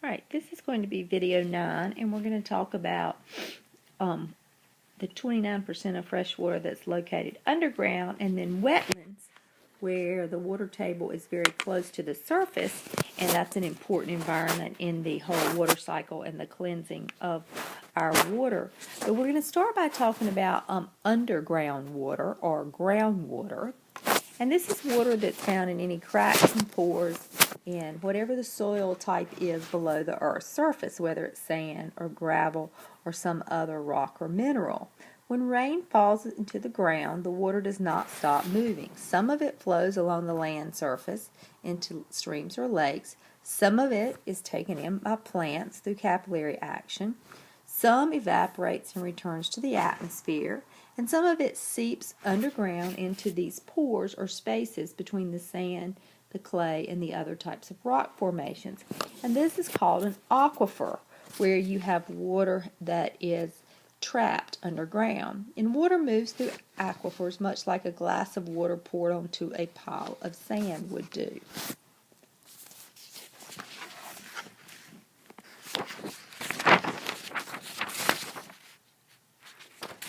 Alright, this is going to be video 9, and we're going to talk about the 29% of fresh water that's located underground, and then wetlands, where the water table is very close to the surface, and that's an important environment in the whole water cycle and the cleansing of our water. But we're going to start by talking about underground water, or groundwater. And this is water that's found in any cracks and pores in whatever the soil type is below the Earth's surface, whether it's sand or gravel or some other rock or mineral. When rain falls into the ground, the water does not stop moving. Some of it flows along the land surface into streams or lakes. Some of it is taken in by plants through capillary action. Some evaporates and returns to the atmosphere, and some of it seeps underground into these pores or spaces between the sand, the clay, and the other types of rock formations. And this is called an aquifer, where you have water that is trapped underground. And water moves through aquifers much like a glass of water poured onto a pile of sand would do.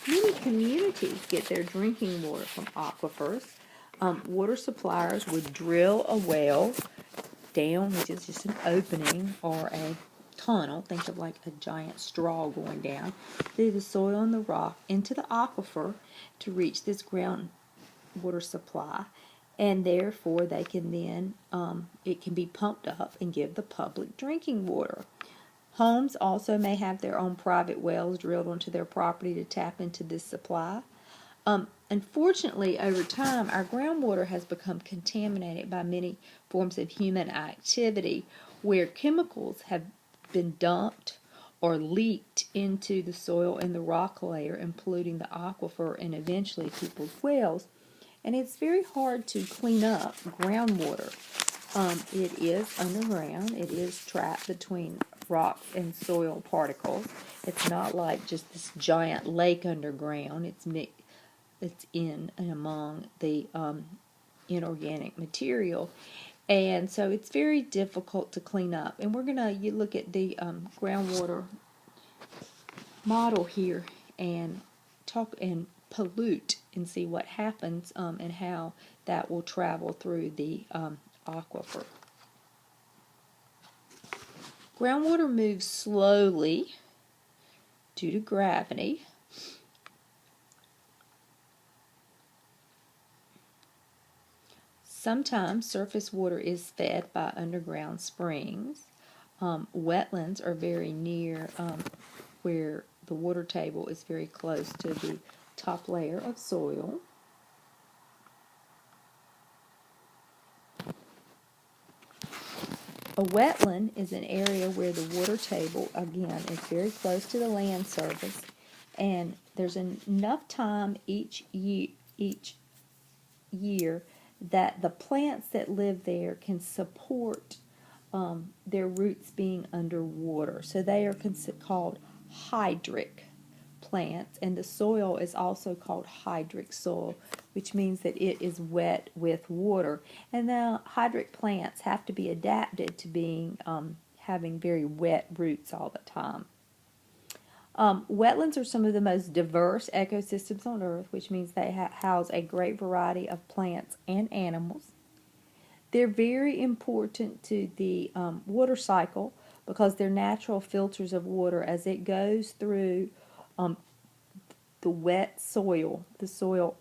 Many communities get their drinking water from aquifers. Water suppliers would drill a well down, which is just an opening or a tunnel. Think of like a giant straw going down through the soil and the rock into the aquifer to reach this groundwater supply. And therefore, they can then, it can be pumped up and give the public drinking water. Homes also may have their own private wells drilled onto their property to tap into this supply. Unfortunately, over time, our groundwater has become contaminated by many forms of human activity, where chemicals have been dumped or leaked into the soil and the rock layer, and polluting the aquifer and eventually people's wells. And it's very hard to clean up groundwater. It is underground. It is trapped between rocks and soil particles. It's not like just this giant lake underground. It's in and among the inorganic material. And so it's very difficult to clean up. And we're going to look at the groundwater model here and talk and pollute and see what happens and how that will travel through the aquifer. Groundwater moves slowly due to gravity. Sometimes surface water is fed by underground springs. Wetlands are very near where the water table is very close to the top layer of soil. A wetland is an area where the water table, again, is very close to the land surface, and there's enough time each year that the plants that live there can support their roots being underwater. So they are called hydric plants, and the soil is also called hydric soil, which means that it is wet with water. And now hydric plants have to be adapted to being having very wet roots all the time. Wetlands are some of the most diverse ecosystems on Earth, which means they house a great variety of plants and animals. They're very important to the water cycle because they're natural filters of water as it goes through the wet soil. The soil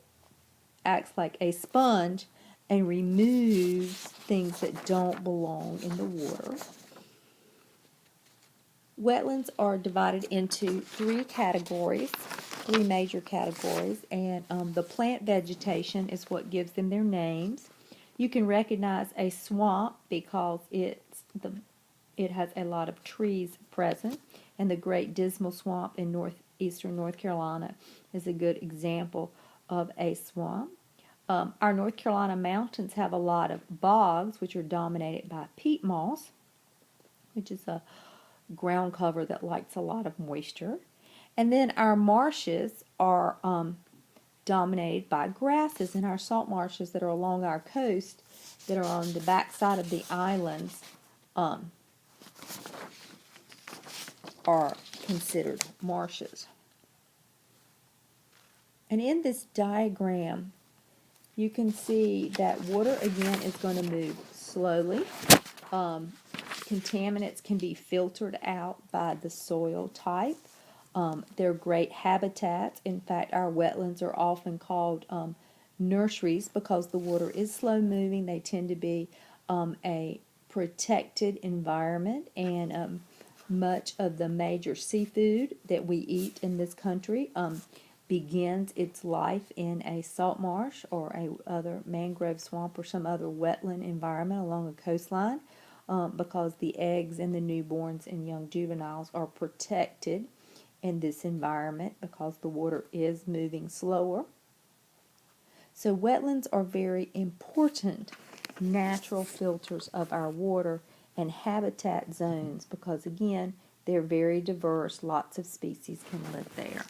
acts like a sponge and removes things that don't belong in the water. Wetlands are divided into three major categories, and the plant vegetation is what gives them their names. You can recognize a swamp because it has a lot of trees present, and the Great Dismal Swamp in northeastern North Carolina is a good example of a swamp. Our North Carolina mountains have a lot of bogs, which are dominated by peat moss, which is a ground cover that likes a lot of moisture. And then our marshes are dominated by grasses, and our salt marshes that are along our coast that are on the back side of the islands are considered marshes. And in this diagram, you can see that water again is going to move slowly. Contaminants can be filtered out by the soil type. They're great habitats. In fact, our wetlands are often called nurseries because the water is slow moving. They tend to be a protected environment, and much of the major seafood that we eat in this country begins its life in a salt marsh or a other mangrove swamp or some other wetland environment along a coastline, because the eggs and the newborns and young juveniles are protected in this environment because the water is moving slower. So wetlands are very important natural filters of our water and habitat zones because, again, they're very diverse. Lots of species can live there.